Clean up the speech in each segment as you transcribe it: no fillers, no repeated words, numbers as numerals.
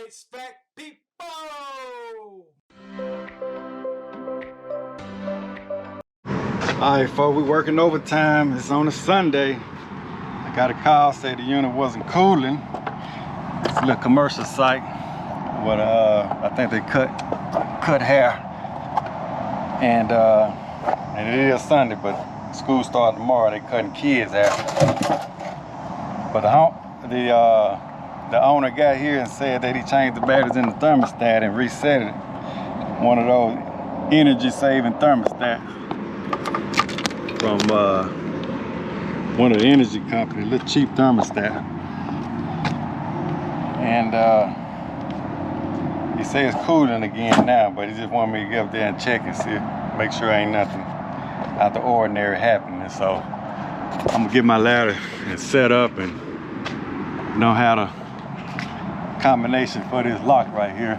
HVAC people! Alright folks, we working overtime. It's on a Sunday. I got a call, said the unit wasn't cooling. It's a little commercial site. But I think they cut hair. And it is Sunday, but school starts tomorrow. They cutting kids hair. But the owner got here and said that he changed the batteries in the thermostat and reset it. One of those energy saving thermostats from one of the energy companies, a little cheap thermostat. And he says it's cooling again now, but he just wanted me to get up there and check and see, make sure ain't nothing out the ordinary happening. So I'm gonna get my ladder and set up and know how to combination for this lock right here.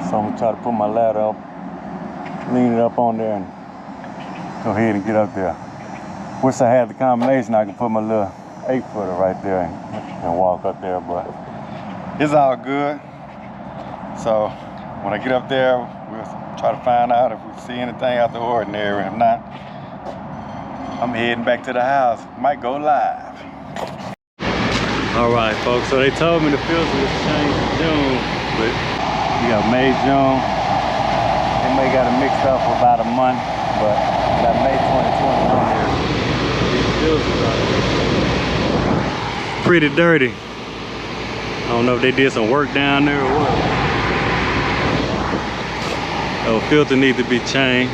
So I'm gonna try to put my ladder up, lean it up on there and go ahead and get up there. Wish I had the combination, I could put my little 8-footer right there and walk up there, but it's all good. So when I get up there, we'll try to find out if we see anything out the ordinary. If not, I'm heading back to the house. Might go live. All right, folks, so they told me the filter was changed in June, but we got May, June. They may got it mixed up for about a month, but got May 2020 on here. These filters are pretty dirty. I don't know if they did some work down there or what. The filter needs to be changed.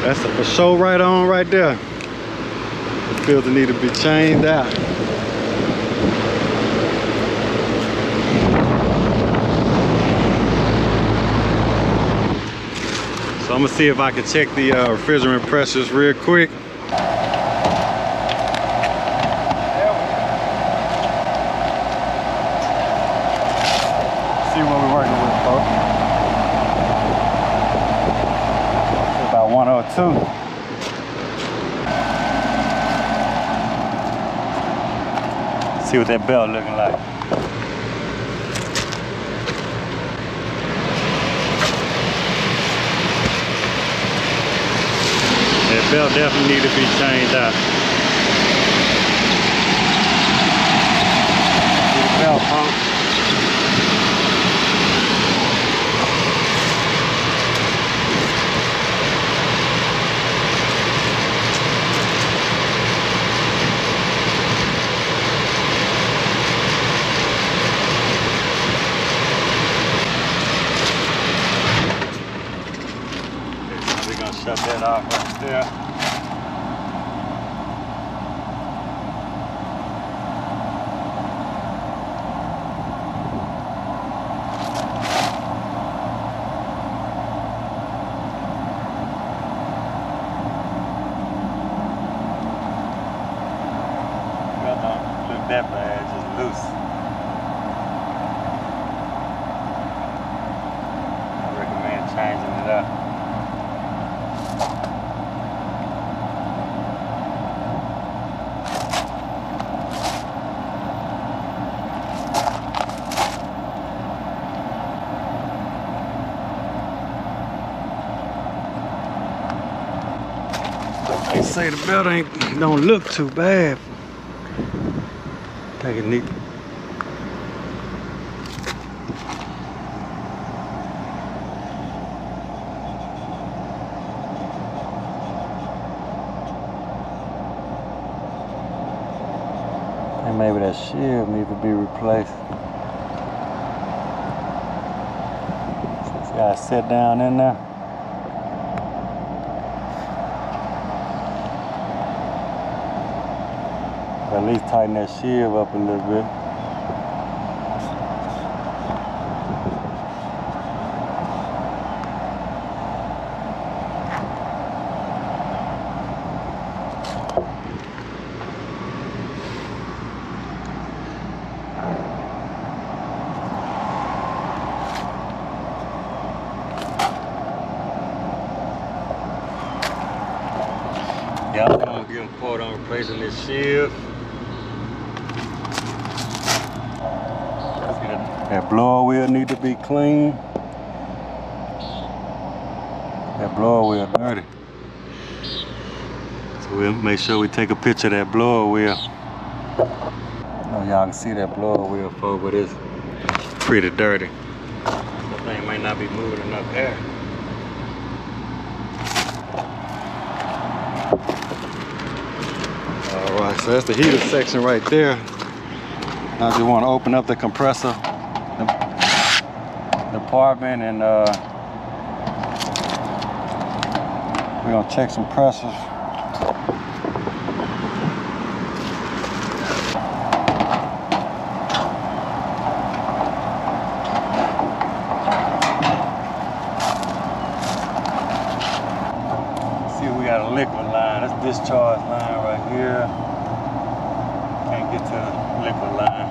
That's a for sure right on right there. The filter need to be changed out. So I'm gonna see if I can check the refrigerant pressures real quick. See what we're working with, folks. About 102. See what that belt looking like. That belt definitely need to be changed out. See the belt pump. Shut that off right there. Well, don't look that bad, just loose. I recommend changing it up. They say the belt don't look too bad. Take it neat. And maybe that shield needs to be replaced. This guy sit down in there. At least tighten that shield up a little bit. Yeah, I'm gonna give him a quote on replacing this shield. That blower wheel need to be clean. That blower wheel dirty. So we'll make sure we take a picture of that blower wheel. I know y'all can see that blower wheel, folks, but it's pretty dirty. That thing might not be moving enough air. Alright, so that's the heater section right there. I just want to open up the compressor department and we're going to check some pressures. See, we got a liquid line. That's discharge line right here. Can't get to the liquid line.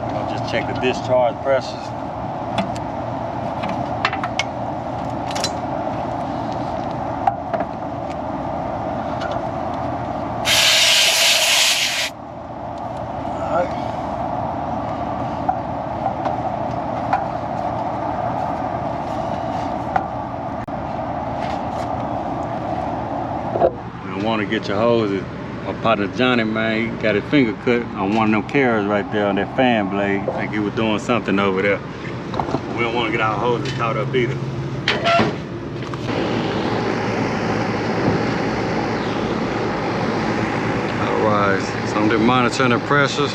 We're going to just check the discharge pressures. Want to get your hoses. My partner Johnny, man, he got his finger cut on one of them carriers right there on that fan blade. I think he was doing something over there. But we don't want to get our hoses caught up either. Alright, so I'm just monitoring the pressures.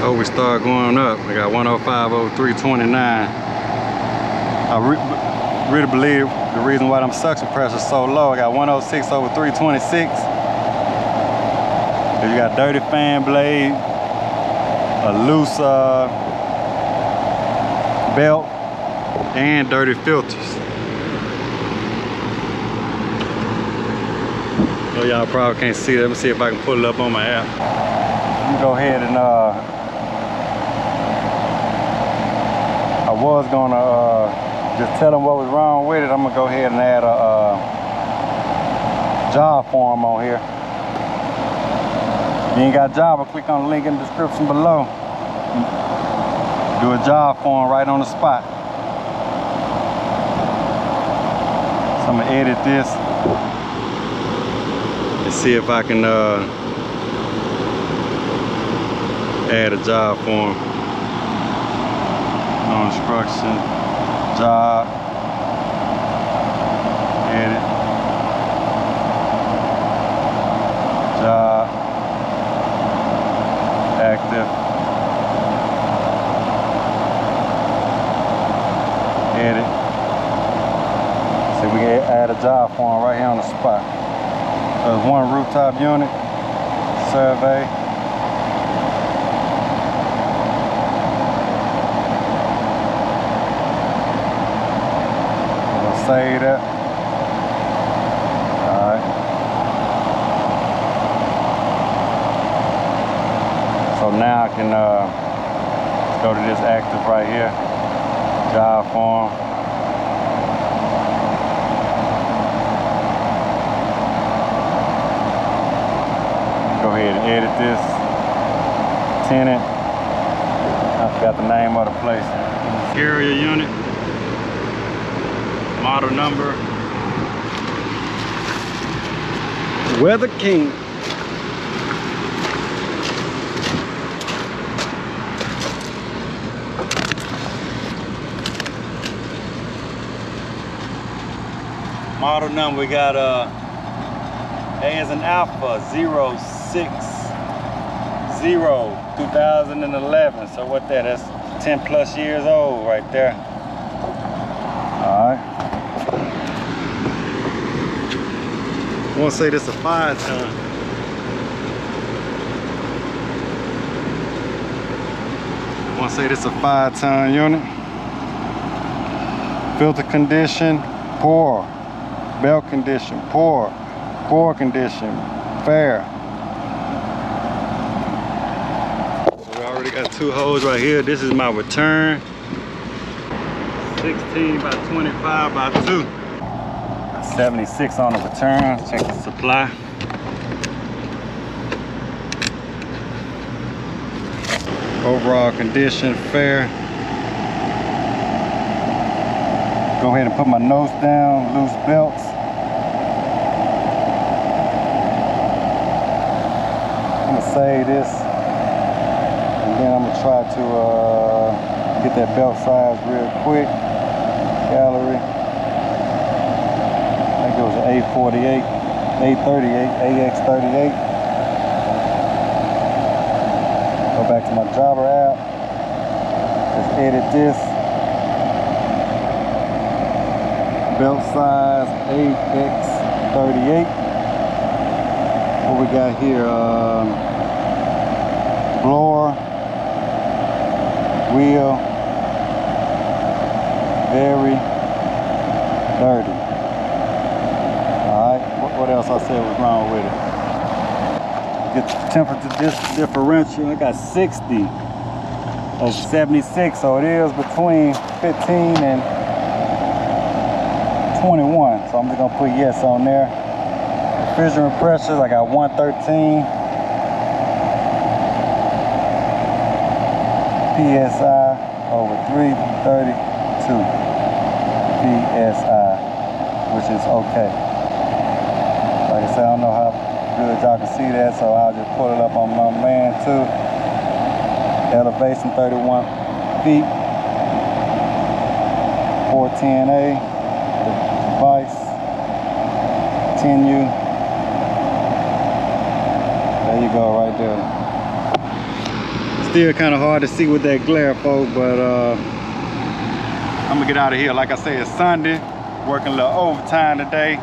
Oh, we start going up. We got 105/0329. I really believe the reason why them suction pressure is so low. I got 106/326. You got dirty fan blade, a loose belt, and dirty filters. So y'all probably can't see that. Let me see if I can pull it up on my app. Let me go ahead and I was gonna just tell them what was wrong with it. I'm gonna go ahead and add a job form on here. If you ain't got a job, I'll click on the link in the description below. Do a job form right on the spot. So I'm gonna edit this and see if I can add a job form. No instruction. Job, edit, job, active, edit. See, we can add a job form right here on the spot. So there's one rooftop unit, survey. Save that. Alright. So now I can go to this active right here. Job form. Go ahead and edit this. Tenant. I forgot the name of the place. Carrier unit. Model number, Weather King. Model number, we got A as in Alpha 060 2011. So what that's 10 plus years old right there. All right. I want to say this is a 5-ton. I want to say this is a 5-ton unit. Filter condition, poor. Belt condition, poor. Core condition, fair. So we already got 2 holes right here. This is my return. 16 by 25 by 2. 76 on the return. Check the supply. Overall condition fair. Go ahead and put my notes down. Loose belts. I'm gonna save this, and then I'm gonna try to get that belt size real quick. Gallery. I think it was an A48, A38, AX38. Go back to my driver app. Let's edit this. Belt size AX38. What we got here? Blower, wheel, very dirty. Alright, what else I said was wrong with it? Get the temperature differential. I got 60 over 76, so it is between 15 and 21. So I'm just gonna put yes on there. Refrigerant pressure, I got 113 PSI over 332 PSI, which is okay. Like I said, I don't know how good y'all can see that, so I'll just pull it up on my man too. Elevation 31 feet. 410A. Device. Continue. There you go, right there. Still kind of hard to see with that glare, folks, but I'm gonna get out of here. Like I said, it's Sunday. Working a little overtime today.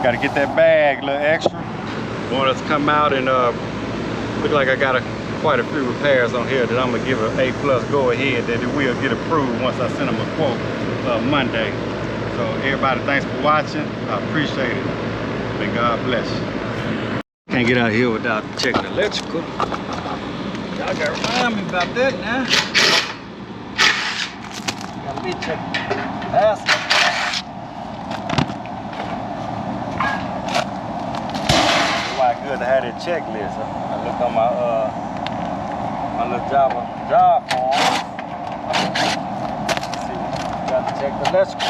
Got to get that bag a little extra. Want us to come out and look like I got quite a few repairs on here that I'm gonna give an A+ go ahead, that it will get approved once I send them a quote Monday. So everybody, thanks for watching. I appreciate it. May God bless you. Can't get out here without checking the electrical. Y'all gotta remind me about that now. Gotta be checking capacity. Why good to have that checklist. I looked on my little job form. Let's see, got to check the electrical.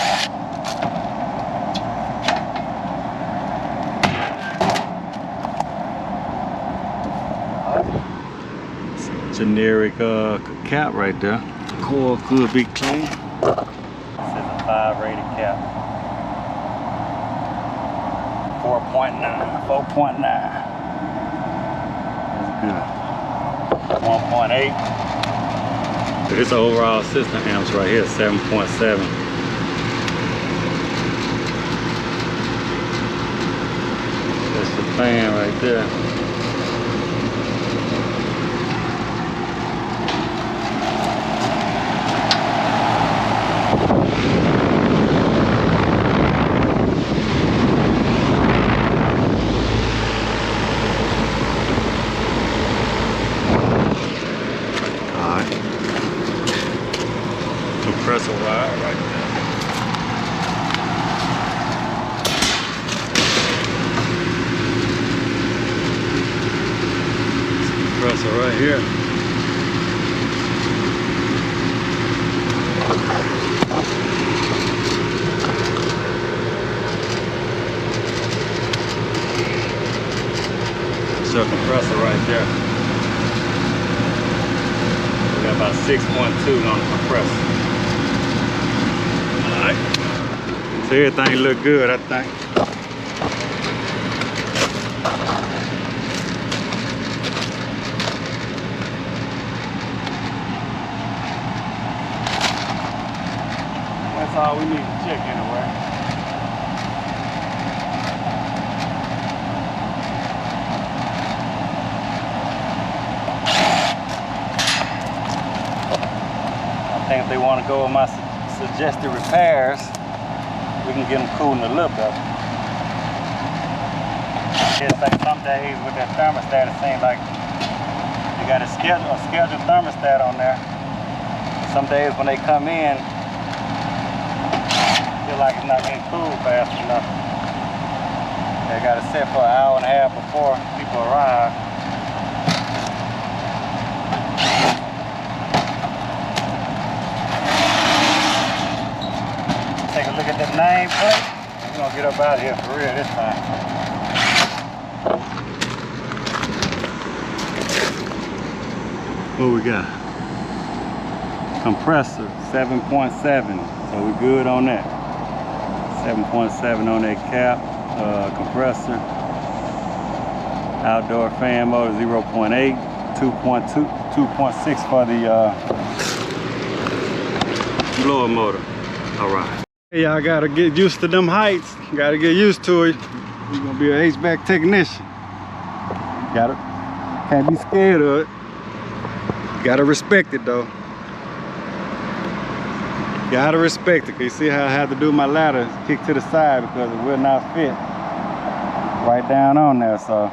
Generic cap right there. Coil could be clean. This is a 5 rated cap. 4.9. 4.9. That's good. 1.8. This overall system amps right here, 7.7. That's the fan right there. Compressor wire right there. Compressor right here. So compressor right there. We got about 6.2 on the compressor. So everything look good, I think. That's all we need to check anyway. I think if they want to go with my suggested repairs, we can get them cooling a little bit. It's like some days with that thermostat, it seems like you got a scheduled thermostat on there. Some days when they come in, feel like it's not getting cooled fast enough. They got it set for an hour and a half before people arrive. Take a look at that nameplate. We're gonna get up out of here for real this time. What we got? Compressor 7.7, so we're good on that. 7.7 on that cap. Compressor. Outdoor fan motor 0.8, 2.2, 2.6 for the blower motor. All right. Hey, y'all gotta get used to them heights. Gotta get used to it. You're gonna be an HVAC technician. Can't be scared of it. Gotta respect it though. Gotta respect it. You see how I had to do my ladder kick to the side because it will not fit right down on there. So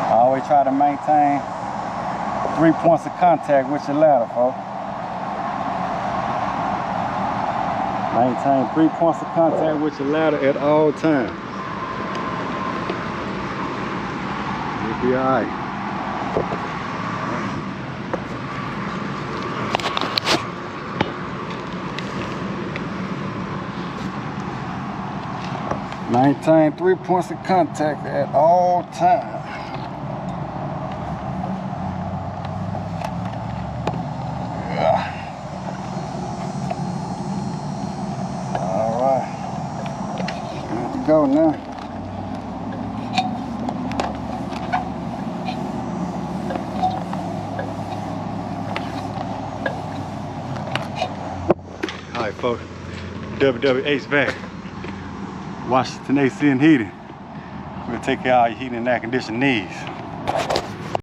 I always try to maintain 3 points of contact with your ladder, folks. Maintain 3 points of contact with your ladder at all times. You'll be all right. Maintain 3 points of contact at all times. All right, good to go now. All right, folks, WW HVAC. Washington AC and heating. We'll take care of all your heating and air conditioning needs.